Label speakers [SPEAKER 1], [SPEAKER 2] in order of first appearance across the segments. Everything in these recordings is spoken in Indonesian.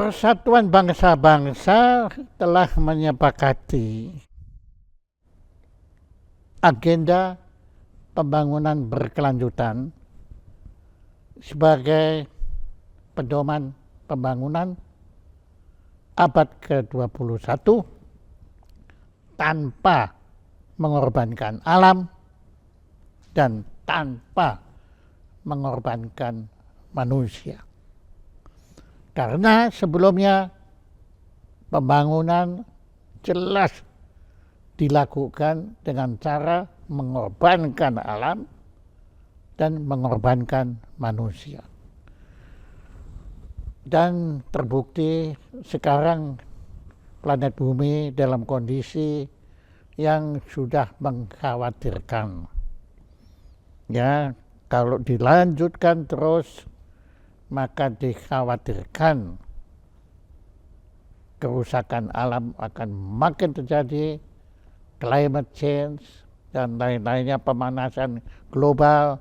[SPEAKER 1] Persatuan Bangsa-Bangsa telah menyepakati agenda pembangunan berkelanjutan sebagai pedoman pembangunan abad ke-21 tanpa mengorbankan alam dan tanpa mengorbankan manusia. Karena sebelumnya pembangunan jelas dilakukan dengan cara mengorbankan alam dan mengorbankan manusia. Dan terbukti sekarang planet bumi dalam kondisi yang sudah mengkhawatirkan. Ya, kalau dilanjutkan terus maka dikhawatirkan kerusakan alam akan makin terjadi, climate change dan lain-lainnya, pemanasan global,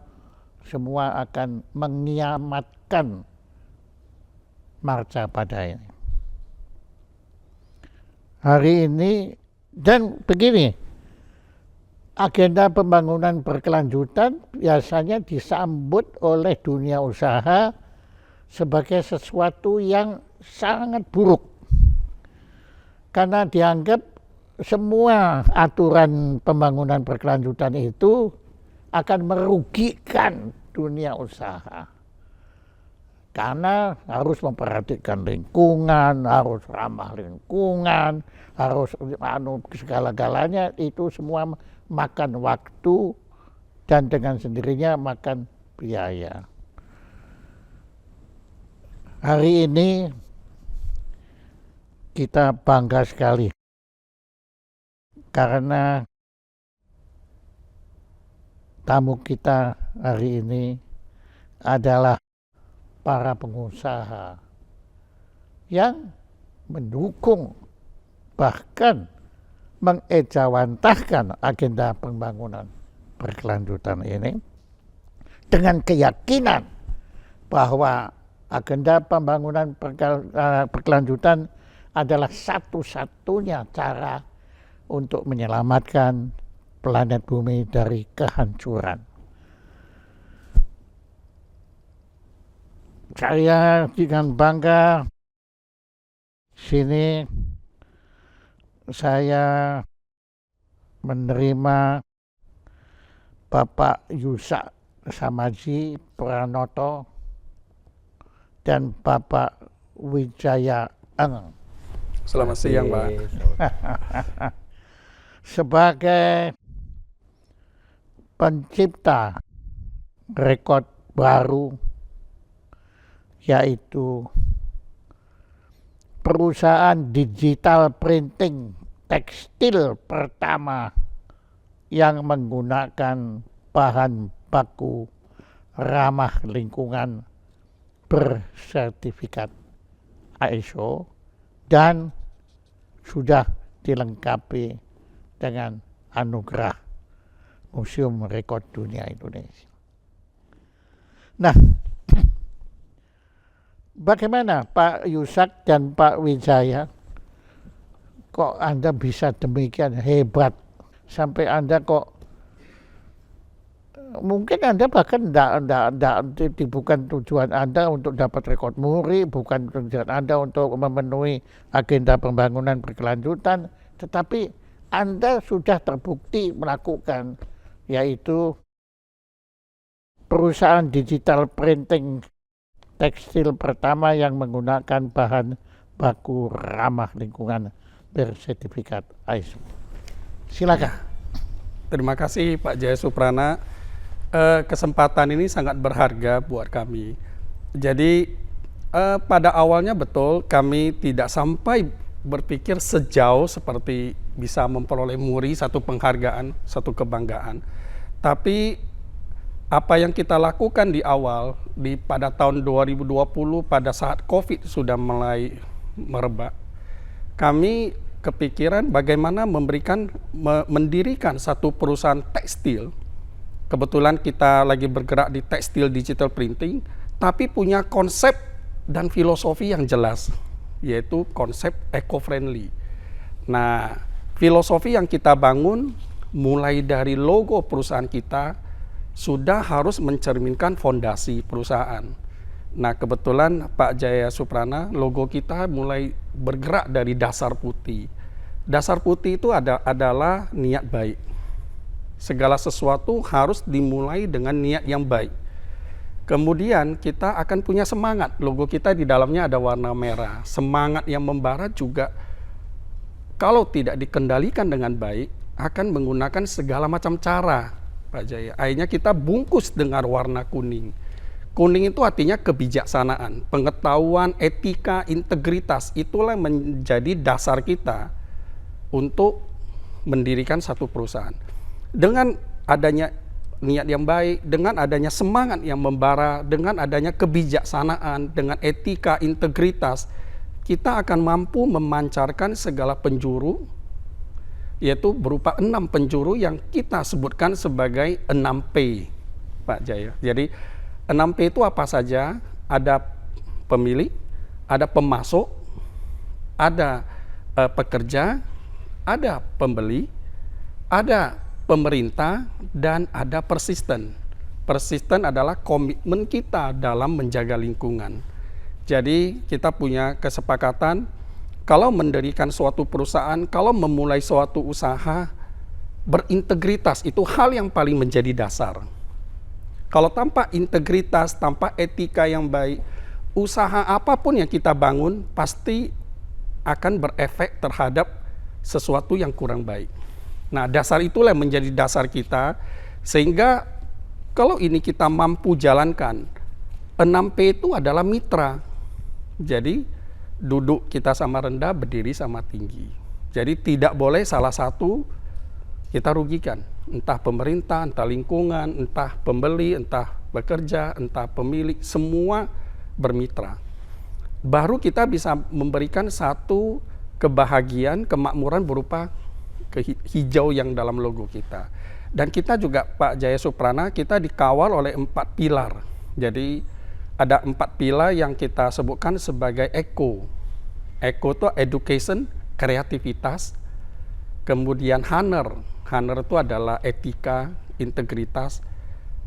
[SPEAKER 1] semua akan mengiamatkan marca pada ini. Hari ini dan begini, agenda pembangunan berkelanjutan biasanya disambut oleh dunia usaha sebagai sesuatu yang sangat buruk. Karena dianggap semua aturan pembangunan berkelanjutan itu akan merugikan dunia usaha. Karena harus memperhatikan lingkungan, harus ramah lingkungan, harus segala-galanya, itu semua makan waktu dan dengan sendirinya makan biaya. Hari ini kita bangga sekali karena tamu kita hari ini adalah para pengusaha yang mendukung bahkan mengejawantahkan agenda pembangunan berkelanjutan ini dengan keyakinan bahwa agenda pembangunan berkelanjutan adalah satu-satunya cara untuk menyelamatkan planet bumi dari kehancuran. Saya dengan bangga sini saya menerima Bapak Yusak Samaji Pranoto dan Bapak Wijaya Eng.
[SPEAKER 2] Selamat siang, Pak.
[SPEAKER 1] Sebagai pencipta rekor baru, yaitu perusahaan digital printing tekstil pertama yang menggunakan bahan baku ramah lingkungan bersertifikat ISO dan sudah dilengkapi dengan anugerah Museum Rekor Dunia Indonesia. Nah, bagaimana Pak Yusak dan Pak Wijaya, kok Anda bisa demikian hebat sampai Anda kok mungkin Anda bahkan bukan tujuan Anda untuk dapat rekor muri, bukan tujuan Anda untuk memenuhi agenda pembangunan berkelanjutan, tetapi Anda sudah terbukti melakukan, yaitu perusahaan digital printing tekstil pertama yang menggunakan bahan baku ramah lingkungan bersertifikat ISO. Silakan.
[SPEAKER 2] Terima kasih Pak Jaya Suprana. Kesempatan ini sangat berharga buat kami. Jadi pada awalnya betul kami tidak sampai berpikir sejauh seperti bisa memperoleh muri, satu penghargaan, satu kebanggaan. Tapi apa yang kita lakukan di awal pada tahun 2020 pada saat COVID sudah mulai merebak, kami kepikiran bagaimana mendirikan satu perusahaan tekstil. Kebetulan kita lagi bergerak di tekstil digital printing, tapi punya konsep dan filosofi yang jelas. yaitu konsep eco-friendly. Nah, filosofi yang kita bangun mulai dari logo perusahaan kita sudah harus mencerminkan fondasi perusahaan. Nah, kebetulan Pak Jaya Suprana, logo kita mulai bergerak dari dasar putih. Dasar putih itu adalah niat baik. Segala sesuatu harus dimulai dengan niat yang baik. Kemudian kita akan punya semangat. Logo kita di dalamnya ada warna merah. Semangat yang membara juga kalau tidak dikendalikan dengan baik akan menggunakan segala macam cara, Pak Jaya. Akhirnya kita bungkus dengan warna kuning. Kuning itu artinya kebijaksanaan, pengetahuan, etika, integritas. Itulah menjadi dasar kita untuk mendirikan satu perusahaan. Dengan adanya niat yang baik, dengan adanya semangat yang membara, dengan adanya kebijaksanaan, dengan etika, integritas, kita akan mampu memancarkan segala penjuru, yaitu berupa 6 penjuru yang kita sebutkan sebagai 6P, Pak Jaya. Jadi 6P itu apa saja? Ada pemilik, ada pemasok, ada pekerja, ada pembeli, ada pemerintah, dan ada persisten. Persisten adalah komitmen kita dalam menjaga lingkungan. Jadi kita punya kesepakatan kalau mendirikan suatu perusahaan, kalau memulai suatu usaha, berintegritas itu hal yang paling menjadi dasar. Kalau tanpa integritas, tanpa etika yang baik, usaha apapun yang kita bangun pasti akan berefek terhadap sesuatu yang kurang baik. Nah, dasar itulah yang menjadi dasar kita, sehingga kalau ini kita mampu jalankan, 6P itu adalah mitra. Jadi duduk kita sama rendah, berdiri sama tinggi. Jadi tidak boleh salah satu kita rugikan. Entah pemerintah, entah lingkungan, entah pembeli, entah pekerja, entah pemilik, semua bermitra. Baru kita bisa memberikan satu kebahagiaan, kemakmuran berupa hijau yang dalam logo kita. Dan kita juga, Pak Jaya Suprana, kita dikawal oleh 4 pilar. Jadi ada 4 pilar yang kita sebutkan sebagai ECO. ECO itu education, kreativitas, kemudian HONOR. HONOR itu adalah etika, integritas.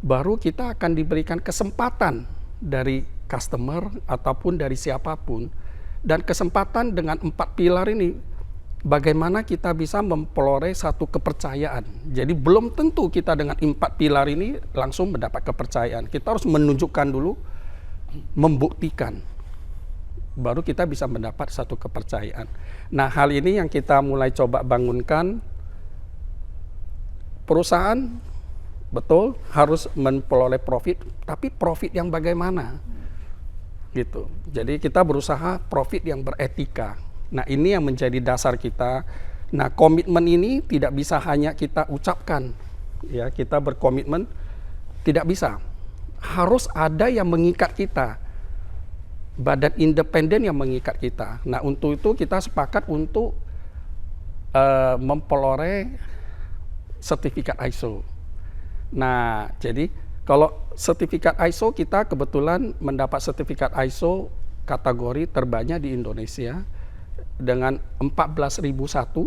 [SPEAKER 2] Baru kita akan diberikan kesempatan dari customer ataupun dari siapapun. Dan kesempatan dengan 4 pilar ini, bagaimana kita bisa memperoleh satu kepercayaan. Jadi belum tentu kita dengan 4 pilar ini langsung mendapat kepercayaan. Kita harus menunjukkan dulu, membuktikan, baru kita bisa mendapat satu kepercayaan. Nah, hal ini yang kita mulai coba bangunkan. Perusahaan betul harus memperoleh profit, tapi profit yang bagaimana? Gitu. Jadi kita berusaha profit yang beretika. Nah, ini yang menjadi dasar kita. Nah, komitmen ini tidak bisa hanya kita ucapkan. Ya, kita berkomitmen tidak bisa. Harus ada yang mengikat kita. Badan independen yang mengikat kita. Nah, untuk itu kita sepakat untuk memperoleh sertifikat ISO. Nah, jadi kalau sertifikat ISO, kita kebetulan mendapat sertifikat ISO kategori terbanyak di Indonesia dengan 14.001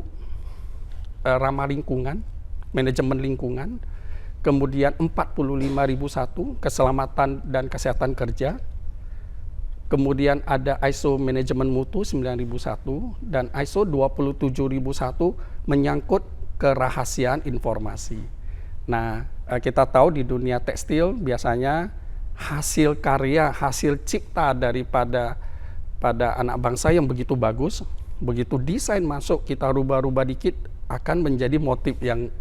[SPEAKER 2] ramah lingkungan, manajemen lingkungan, kemudian 45.001 keselamatan dan kesehatan kerja, kemudian ada ISO manajemen mutu 9.001 dan ISO 27.001 menyangkut kerahasiaan informasi. Nah, kita tahu di dunia tekstil biasanya hasil karya, hasil cipta daripada anak bangsa yang begitu bagus, begitu desain masuk kita rubah-rubah dikit akan menjadi motif yang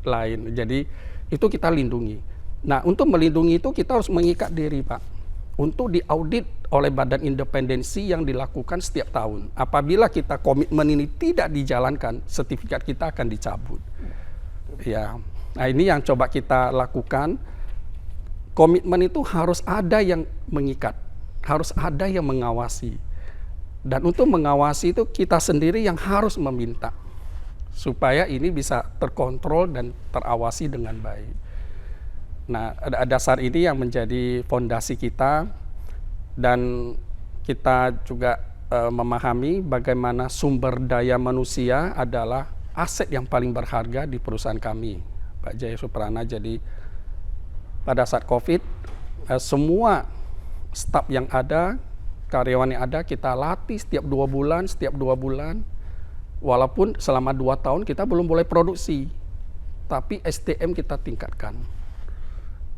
[SPEAKER 2] lain. Jadi itu kita lindungi. Nah, untuk melindungi itu kita harus mengikat diri, Pak, untuk diaudit oleh badan independensi yang dilakukan setiap tahun. Apabila kita komitmen ini tidak dijalankan, sertifikat kita akan dicabut. Ya, nah ini yang coba kita lakukan. Komitmen itu harus ada yang mengikat, harus ada yang mengawasi. Dan untuk mengawasi itu kita sendiri yang harus meminta supaya ini bisa terkontrol dan terawasi dengan baik. Nah, dasar ini yang menjadi fondasi kita, dan kita juga memahami bagaimana sumber daya manusia adalah aset yang paling berharga di perusahaan kami, Pak Jaya Suprana. Jadi pada saat COVID, semua staf yang ada, karyawan yang ada, kita latih setiap 2 bulan, walaupun selama 2 tahun kita belum boleh produksi, tapi SDM kita tingkatkan.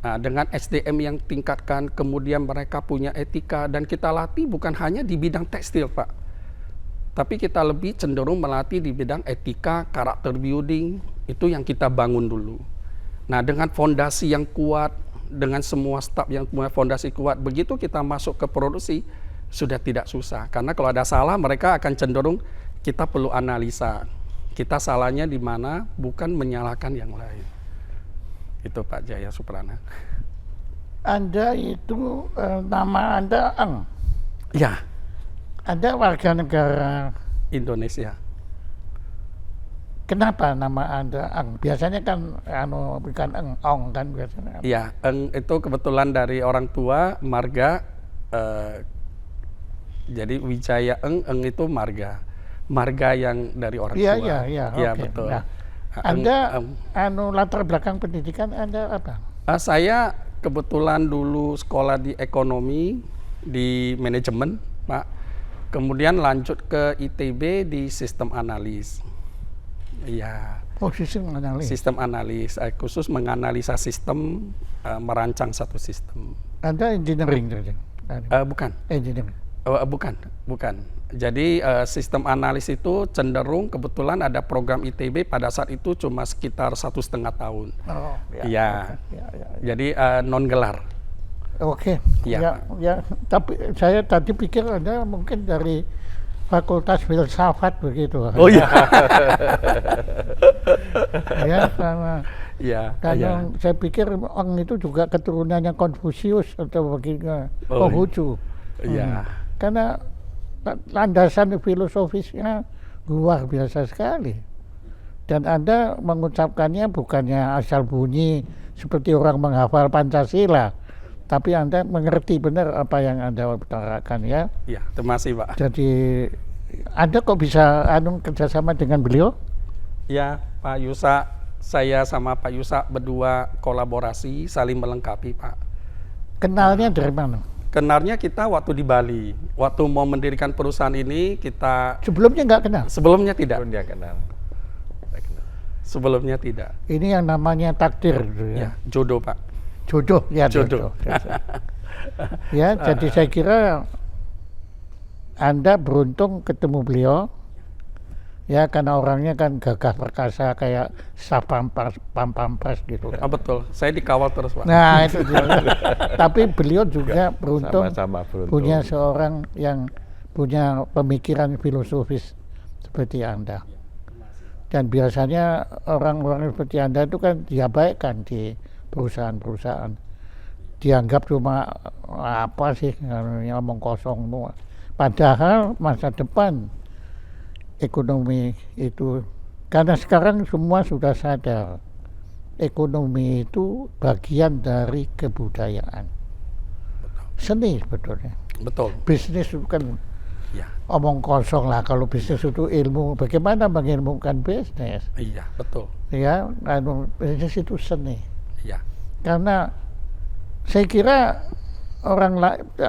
[SPEAKER 2] Nah, dengan SDM yang tingkatkan, kemudian mereka punya etika, dan kita latih bukan hanya di bidang tekstil, Pak, tapi kita lebih cenderung melatih di bidang etika, karakter building, itu yang kita bangun dulu. Nah, dengan fondasi yang kuat, dengan semua staf yang punya fondasi kuat, begitu kita masuk ke produksi, sudah tidak susah. Karena kalau ada salah, mereka akan cenderung kita perlu analisa. Kita salahnya di mana, bukan menyalahkan yang lain. Itu Pak Jaya Suprana.
[SPEAKER 1] Anda itu nama Anda Eng.
[SPEAKER 2] Ya.
[SPEAKER 1] Anda warga negara
[SPEAKER 2] Indonesia.
[SPEAKER 1] Kenapa nama Anda Eng? Biasanya kan bukan Eng, Ong kan biasanya.
[SPEAKER 2] Iya, Eng itu kebetulan dari orang tua, marga. Jadi Wijaya Eng itu marga. Marga yang dari orang tua.
[SPEAKER 1] Iya,
[SPEAKER 2] Iya,
[SPEAKER 1] okay.
[SPEAKER 2] betul.
[SPEAKER 1] Nah, Anda latar belakang pendidikan Anda apa?
[SPEAKER 2] Saya kebetulan dulu sekolah di ekonomi, di manajemen, Pak. Kemudian lanjut ke ITB di sistem analis. Iya.
[SPEAKER 1] Oh, sistem analis.
[SPEAKER 2] Sistem analis, khusus menganalisa sistem, merancang satu sistem.
[SPEAKER 1] Anda engineering tadi?
[SPEAKER 2] Bukan.
[SPEAKER 1] Engineering.
[SPEAKER 2] Bukan. Jadi sistem analis itu cenderung kebetulan ada program ITB pada saat itu cuma sekitar 1,5 tahun.
[SPEAKER 1] Oh,
[SPEAKER 2] ya.
[SPEAKER 1] Ya.
[SPEAKER 2] Jadi non gelar.
[SPEAKER 1] Oke.
[SPEAKER 2] Ya.
[SPEAKER 1] Ya. Tapi saya tadi pikir Anda mungkin dari Fakultas Filsafat begitu.
[SPEAKER 2] Oh iya.
[SPEAKER 1] Ya, karena saya pikir Ong itu juga keturunannya Konfusius atau begitu. Konghucu.
[SPEAKER 2] Iya.
[SPEAKER 1] Karena landasan filosofisnya luar biasa sekali. Dan Anda mengucapkannya bukannya asal bunyi seperti orang menghafal Pancasila, tapi Anda mengerti benar apa yang Anda utarakan ya.
[SPEAKER 2] Iya, terima kasih Pak.
[SPEAKER 1] Jadi Anda kok bisa kerjasama dengan beliau?
[SPEAKER 2] Ya, Pak Yusa, saya sama Pak Yusa berdua kolaborasi, saling melengkapi Pak.
[SPEAKER 1] Kenalnya dari mana?
[SPEAKER 2] Kenalnya kita waktu di Bali, waktu mau mendirikan perusahaan ini kita.
[SPEAKER 1] Sebelumnya nggak kenal?
[SPEAKER 2] Sebelumnya tidak.
[SPEAKER 3] Sebelumnya tidak.
[SPEAKER 1] Ini yang namanya takdir, gitu ya?
[SPEAKER 2] Ya, jodoh Pak.
[SPEAKER 1] Jodoh, ya jodoh. Ya, jadi saya kira Anda beruntung ketemu beliau, ya karena orangnya kan gagah perkasa kayak Pampas gitu kan.
[SPEAKER 2] Betul, saya dikawal terus Pak.
[SPEAKER 1] Nah itu dia. Tapi beliau juga beruntung,
[SPEAKER 3] Sama-sama beruntung
[SPEAKER 1] punya seorang yang punya pemikiran filosofis seperti Anda. Dan biasanya orang-orang seperti Anda itu kan diabaikan di perusahaan-perusahaan. Dianggap cuma apa sih, ngomong kosong semua. Padahal masa depan ekonomi itu, karena sekarang semua sudah sadar ekonomi itu bagian dari kebudayaan, seni sebetulnya.
[SPEAKER 2] Betul.
[SPEAKER 1] Bisnis itu kan
[SPEAKER 2] Ya.
[SPEAKER 1] omong kosong lah. Kalau bisnis itu ilmu, bagaimana mengilmukan bisnis?
[SPEAKER 2] Iya, betul.
[SPEAKER 1] Ya, bisnis itu seni.
[SPEAKER 2] Iya.
[SPEAKER 1] Karena saya kira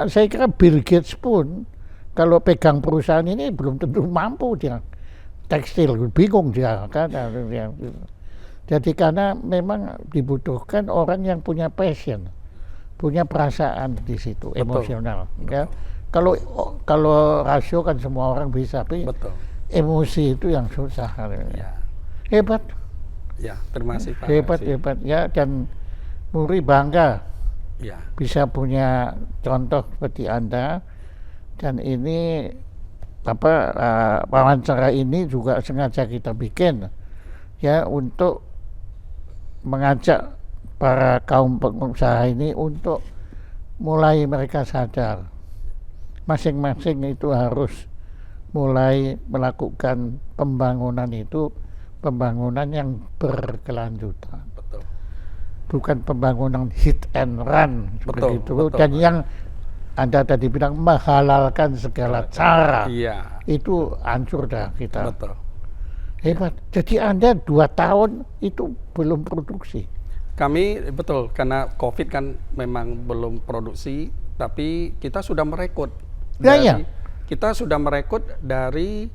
[SPEAKER 1] saya kira Bill Gates pun kalau pegang perusahaan ini belum tentu mampu dia. Tekstil, bingung dia kan. Jadi karena memang dibutuhkan orang yang punya passion, punya perasaan di situ, emosional. Ya. Kalau rasio kan semua orang bisa, tapi
[SPEAKER 2] Betul.
[SPEAKER 1] emosi itu yang susah.
[SPEAKER 2] Ya.
[SPEAKER 1] Hebat.
[SPEAKER 2] Ya, terima kasih Pak.
[SPEAKER 1] Hebat ya, dan Muri bangga
[SPEAKER 2] Ya.
[SPEAKER 1] bisa punya contoh seperti Anda. Dan ini wawancara ini juga sengaja kita bikin ya untuk mengajak para kaum pengusaha ini untuk mulai mereka sadar masing-masing itu harus mulai melakukan pembangunan yang berkelanjutan.
[SPEAKER 2] Betul.
[SPEAKER 1] Bukan pembangunan hit and run seperti itu.
[SPEAKER 2] Betul.
[SPEAKER 1] Dan yang Anda tadi bilang menghalalkan segala cara.
[SPEAKER 2] Iya,
[SPEAKER 1] Itu hancur dah kita.
[SPEAKER 2] betul.
[SPEAKER 1] Hebat. Jadi Anda 2 tahun itu belum produksi.
[SPEAKER 2] Kami betul karena COVID kan memang belum produksi, tapi kita sudah merekrut.
[SPEAKER 1] Ya, ya.
[SPEAKER 2] Kita sudah merekrut dari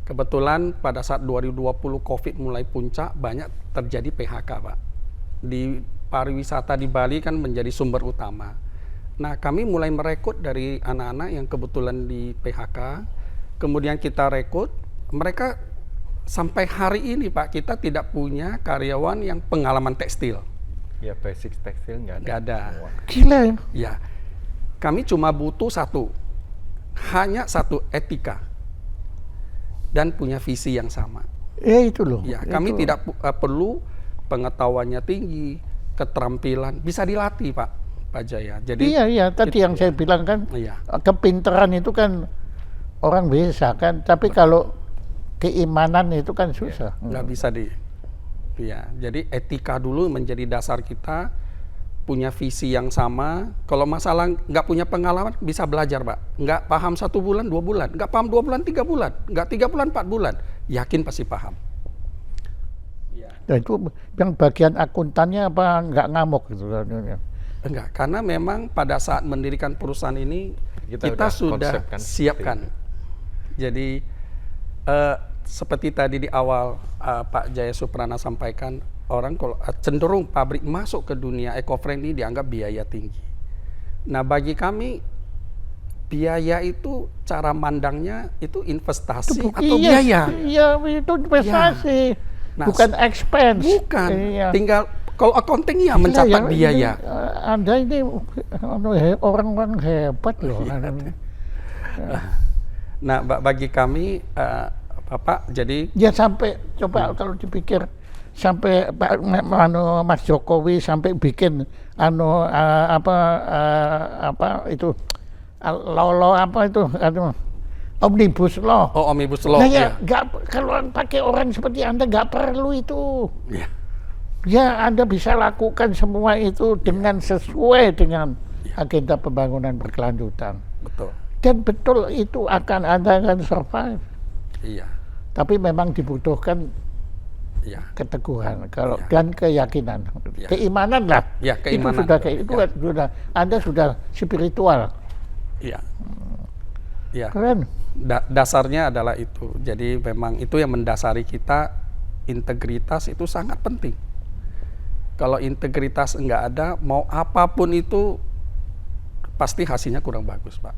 [SPEAKER 2] kebetulan pada saat 2020 COVID mulai puncak banyak terjadi PHK, Pak. Di pariwisata di Bali kan menjadi sumber utama. Nah, kami mulai merekrut dari anak-anak yang kebetulan di PHK, kemudian kita rekrut, mereka sampai hari ini Pak, kita tidak punya karyawan yang pengalaman tekstil.
[SPEAKER 3] Ya basic tekstil nggak ada.
[SPEAKER 2] Nggak ada.
[SPEAKER 3] Semua.
[SPEAKER 1] Gila ya.
[SPEAKER 2] Ya, kami cuma butuh hanya satu etika dan punya visi yang sama.
[SPEAKER 1] Ya itu loh.
[SPEAKER 2] Ya, kami
[SPEAKER 1] Itu.
[SPEAKER 2] tidak perlu pengetahuannya tinggi, keterampilan bisa dilatih Pak Jaya. Jadi
[SPEAKER 1] Iya, tadi yang saya bilang kan,
[SPEAKER 2] iya,
[SPEAKER 1] kepintaran itu kan orang bisa kan, tapi kalau keimanan itu kan susah.
[SPEAKER 2] nggak bisa ya. Jadi etika dulu menjadi dasar kita, punya visi yang sama. Kalau masalah nggak punya pengalaman bisa belajar Pak. Nggak paham 1 bulan 2 bulan, nggak paham 2 bulan 3 bulan, nggak 3 bulan 4 bulan, yakin pasti paham.
[SPEAKER 1] Dan itu yang bagian akuntannya apa nggak ngamuk gitu.
[SPEAKER 2] Enggak, karena memang pada saat mendirikan perusahaan ini kita
[SPEAKER 3] Kita
[SPEAKER 2] sudah
[SPEAKER 3] konsepkan
[SPEAKER 2] siapkan. Jadi seperti tadi di awal Pak Jaya Suprana sampaikan, orang kalau cenderung pabrik masuk ke dunia eco-friendly dianggap biaya tinggi. Nah, bagi kami biaya itu cara mandangnya itu investasi atau biaya.
[SPEAKER 1] Iya, itu investasi.
[SPEAKER 2] Nah,
[SPEAKER 1] Bukan expense.
[SPEAKER 2] Bukan,
[SPEAKER 1] Iya.
[SPEAKER 2] tinggal kalau accounting ya
[SPEAKER 1] Gila
[SPEAKER 2] mencatat
[SPEAKER 1] ya,
[SPEAKER 2] biaya.
[SPEAKER 1] Anda ini orang-orang hebat loh.
[SPEAKER 2] Nah, bagi kami Bapak, jadi
[SPEAKER 1] Ya sampai coba kalau dipikir sampai Mas Jokowi sampai bikin apa itu law apa itu omnibus law.
[SPEAKER 2] Omnibus Law.
[SPEAKER 1] Nah,
[SPEAKER 2] Ya.
[SPEAKER 1] kalau pakai orang seperti Anda nggak perlu itu.
[SPEAKER 2] Ya.
[SPEAKER 1] Ya Anda bisa lakukan semua itu dengan sesuai dengan agenda pembangunan berkelanjutan.
[SPEAKER 2] Betul.
[SPEAKER 1] Dan betul itu Anda akan survive.
[SPEAKER 2] Iya.
[SPEAKER 1] Tapi memang dibutuhkan
[SPEAKER 2] Iya.
[SPEAKER 1] keteguhan kalau
[SPEAKER 2] Ya.
[SPEAKER 1] dan keyakinan,
[SPEAKER 2] Ya.
[SPEAKER 1] keimanan lah.
[SPEAKER 2] Ya, keimanan.
[SPEAKER 1] Itu sudah itu
[SPEAKER 2] Ya.
[SPEAKER 1] sudah Anda sudah spiritual.
[SPEAKER 2] Iya. Ya.
[SPEAKER 1] Keren.
[SPEAKER 2] Dasarnya adalah itu. Jadi memang itu yang mendasari kita, integritas itu sangat penting. Kalau integritas enggak ada, mau apapun itu pasti hasilnya kurang bagus, Pak.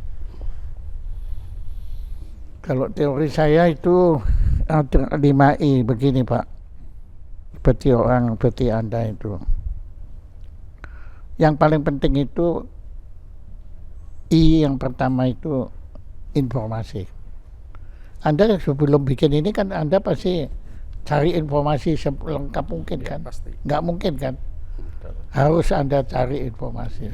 [SPEAKER 1] Kalau teori saya itu ada 5I begini Pak. Seperti Anda itu. Yang paling penting itu I yang pertama itu informasi. Anda sebelum bikin ini kan Anda pasti cari informasi selengkap mungkin
[SPEAKER 2] Ya,
[SPEAKER 1] kan?
[SPEAKER 2] pasti.
[SPEAKER 1] Nggak mungkin kan? Harus Anda cari informasi.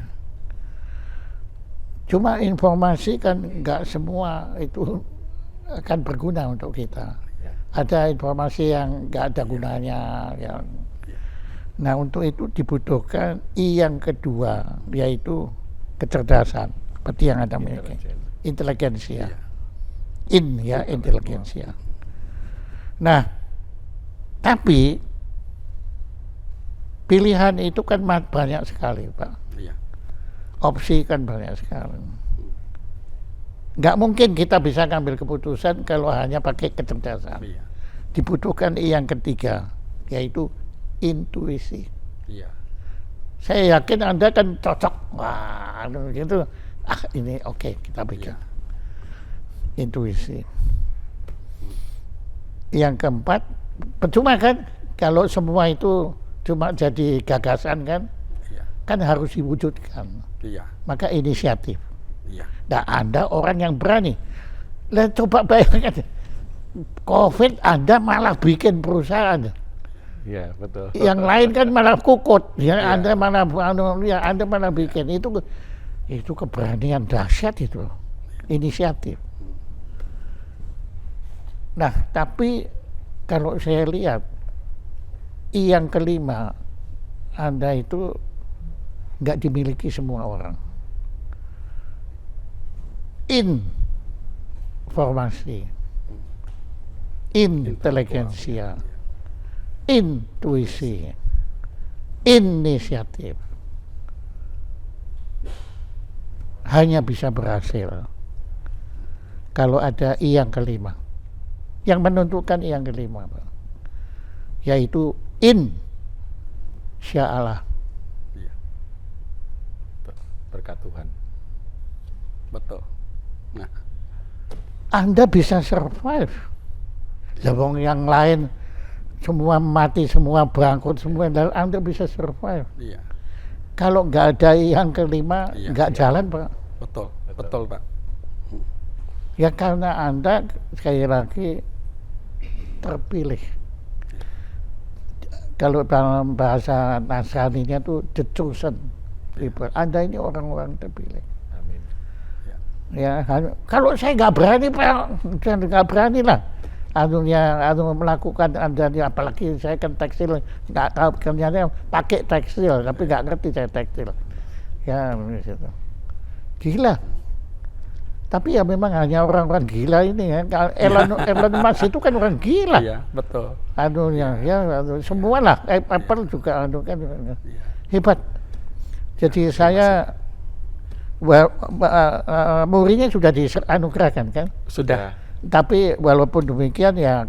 [SPEAKER 1] Cuma informasi kan nggak semua itu akan berguna untuk kita.
[SPEAKER 3] Ya.
[SPEAKER 1] Ada informasi yang nggak ada gunanya. Yang... Nah untuk itu dibutuhkan I yang kedua, yaitu kecerdasan, seperti yang Anda miliki. Inteligensia.
[SPEAKER 2] Iya.
[SPEAKER 1] Inteligensia. Nah, tapi pilihan itu kan banyak sekali, Pak.
[SPEAKER 2] Iya.
[SPEAKER 1] Opsi kan banyak sekali. Nggak mungkin kita bisa ngambil keputusan kalau hanya pakai kecerdasan.
[SPEAKER 2] Iya.
[SPEAKER 1] Dibutuhkan yang ketiga, yaitu intuisi.
[SPEAKER 2] Iya.
[SPEAKER 1] Saya yakin Anda kan cocok. Wah, gitu. Ini oke, kita bikin.
[SPEAKER 2] Iya.
[SPEAKER 1] Intuisi. Yang keempat, percuma kan kalau semua itu cuma jadi gagasan kan?
[SPEAKER 2] Iya.
[SPEAKER 1] Kan harus diwujudkan.
[SPEAKER 2] Iya.
[SPEAKER 1] Maka inisiatif.
[SPEAKER 2] Iya.
[SPEAKER 1] Nah, Anda orang yang berani. Lah coba bayangkan, COVID Anda malah bikin perusahaan.
[SPEAKER 3] Iya, betul.
[SPEAKER 1] Yang lain kan malah kukut. Ya,
[SPEAKER 2] Iya.
[SPEAKER 1] Anda malah bikin. Itu keberanian dahsyat itu. Inisiatif. Nah, tapi kalau saya lihat yang kelima, Anda itu nggak dimiliki semua orang. informasi, inteligensia, intuisi, inisiatif. Hanya bisa berhasil kalau ada I yang kelima. Yang menentukan I yang kelima, Pak, yaitu insya Allah.
[SPEAKER 3] Iya. Berkat Tuhan.
[SPEAKER 2] Betul. Nah,
[SPEAKER 1] Anda bisa survive. Wong yang lain semua mati, semua bangkrut, semua, dan Anda bisa survive.
[SPEAKER 2] iya,
[SPEAKER 1] Kalau nggak ada yang kelima,
[SPEAKER 2] Iya,
[SPEAKER 1] nggak jalan, Pak.
[SPEAKER 2] betul, betul Pak.
[SPEAKER 1] Ya karena Anda sekali lagi terpilih. Kalau dalam bahasa Nasraninya tuh the chosen people. Anda ini orang-orang terpilih.
[SPEAKER 3] Amin.
[SPEAKER 1] Ya, kalau saya nggak berani, Pak, saya nggak berani lah. Melakukan Anda, apalagi saya kan tekstil, nggak tahu kerjanya pakai tekstil, tapi nggak ngerti saya tekstil. Ya, gitu. Gila. Tapi ya memang hanya orang-orang gila ini ya. Elon Musk itu kan orang gila.
[SPEAKER 2] Iya, betul.
[SPEAKER 1] Semua lah. Apple juga kan
[SPEAKER 2] Iya.
[SPEAKER 1] hebat. Jadi saya Murinya sudah dianugerahkan kan.
[SPEAKER 2] Sudah.
[SPEAKER 1] Tapi walaupun demikian ya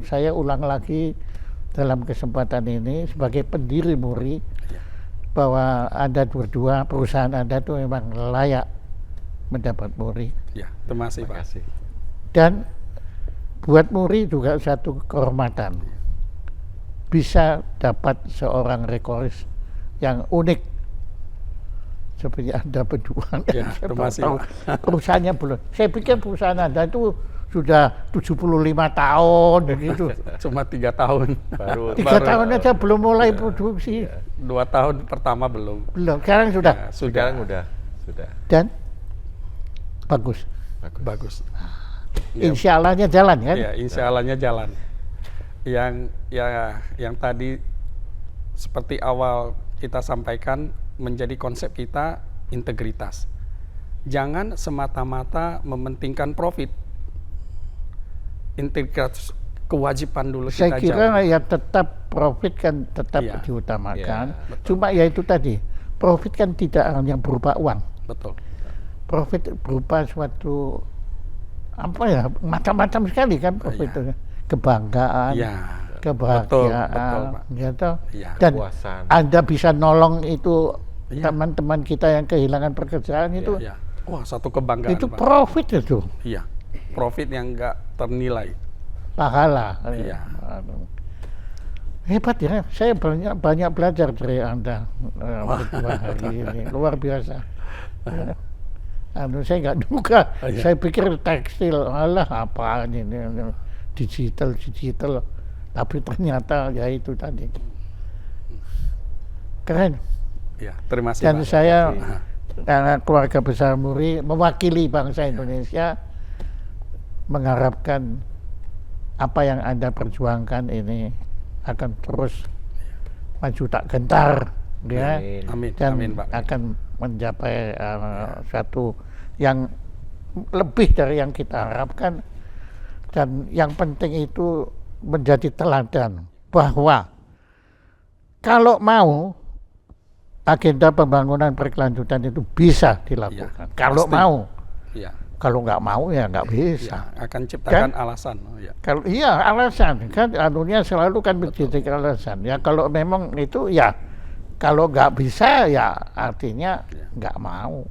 [SPEAKER 1] saya ulang lagi dalam kesempatan ini sebagai pendiri Muri bahwa Anda berdua, perusahaan Anda itu memang layak mendapat Muri.
[SPEAKER 2] Ya, terima kasih Pak.
[SPEAKER 3] Makasih.
[SPEAKER 1] Dan buat Muri juga satu kehormatan bisa dapat seorang rekoris yang unik seperti Anda berdua.
[SPEAKER 2] Ya, terima kasih, Pak.
[SPEAKER 1] Perusahaannya belum. Saya pikir perusahaan Anda itu sudah 75 tahun begitu.
[SPEAKER 2] Cuma 3 tahun.
[SPEAKER 3] Baru
[SPEAKER 1] 3 tahun aja belum mulai produksi.
[SPEAKER 2] 2 tahun pertama belum.
[SPEAKER 1] Belum, sekarang sudah.
[SPEAKER 2] Ya,
[SPEAKER 3] sekarang udah.
[SPEAKER 1] Dan bagus.
[SPEAKER 2] Bagus. Ya,
[SPEAKER 1] Insya Allahnya jalan kan?
[SPEAKER 2] ya, insya Allahnya jalan. Yang tadi seperti awal kita sampaikan, menjadi konsep kita integritas. Jangan semata-mata mementingkan profit. Integritas kewajiban dulu
[SPEAKER 1] Saya
[SPEAKER 2] kita
[SPEAKER 1] kira
[SPEAKER 2] jalan.
[SPEAKER 1] ya tetap profit kan tetap
[SPEAKER 2] Iya.
[SPEAKER 1] diutamakan.
[SPEAKER 3] Iya,
[SPEAKER 1] Cuma ya itu tadi, profit kan tidak hanya berupa uang.
[SPEAKER 2] Betul.
[SPEAKER 1] Profit berupa suatu apa ya, macam-macam sekali kan profit itu. Kebanggaan,
[SPEAKER 2] Iya.
[SPEAKER 1] kebahagiaan,
[SPEAKER 2] Betul, Pak.
[SPEAKER 1] gitu.
[SPEAKER 2] Iya.
[SPEAKER 1] Dan
[SPEAKER 3] Kepuasan.
[SPEAKER 1] Anda bisa nolong itu
[SPEAKER 2] Iya.
[SPEAKER 1] teman-teman kita yang kehilangan pekerjaan itu.
[SPEAKER 2] Ya. Wah, satu kebanggaan
[SPEAKER 1] Itu
[SPEAKER 2] Pak.
[SPEAKER 1] profit itu.
[SPEAKER 2] Iya. Profit yang enggak ternilai.
[SPEAKER 1] Pahala.
[SPEAKER 2] Iya.
[SPEAKER 1] Hebat ya, saya banyak belajar dari Anda berdua hari ini, luar biasa. Saya nggak duga,
[SPEAKER 2] Iya.
[SPEAKER 1] saya pikir tekstil, alah apaan ini, digital, tapi ternyata ya itu tadi. Keren.
[SPEAKER 2] Ya, terima kasih
[SPEAKER 1] Dan
[SPEAKER 2] Pak.
[SPEAKER 1] saya
[SPEAKER 2] Nah,
[SPEAKER 1] karena keluarga besar Muri mewakili bangsa Indonesia mengharapkan apa yang Anda perjuangkan ini akan terus maju tak gentar, ya,
[SPEAKER 2] Amin.
[SPEAKER 1] dan
[SPEAKER 2] Amin, Pak.
[SPEAKER 1] akan mencapai satu yang lebih dari yang kita harapkan. Dan yang penting itu menjadi teladan bahwa kalau mau agenda pembangunan berkelanjutan itu bisa dilakukan.
[SPEAKER 2] Ya,
[SPEAKER 1] Kalau
[SPEAKER 2] pasti.
[SPEAKER 1] mau,
[SPEAKER 2] Iya.
[SPEAKER 1] kalau nggak mau ya nggak bisa.
[SPEAKER 2] Ya, akan ciptakan alasan. Oh, ya.
[SPEAKER 1] Kalau iya alasan kan, anunya selalu kan menjadi alasan. Ya kalau memang itu ya, kalau nggak bisa ya artinya nggak mau.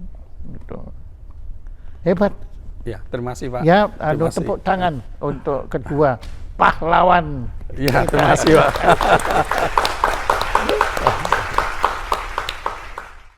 [SPEAKER 1] Gitu. Hebat.
[SPEAKER 2] Ya, terima kasih Pak.
[SPEAKER 1] Ya,
[SPEAKER 2] Terima kasih.
[SPEAKER 1] tepuk tangan untuk kedua pahlawan.
[SPEAKER 2] Ya, terima kasih Pak.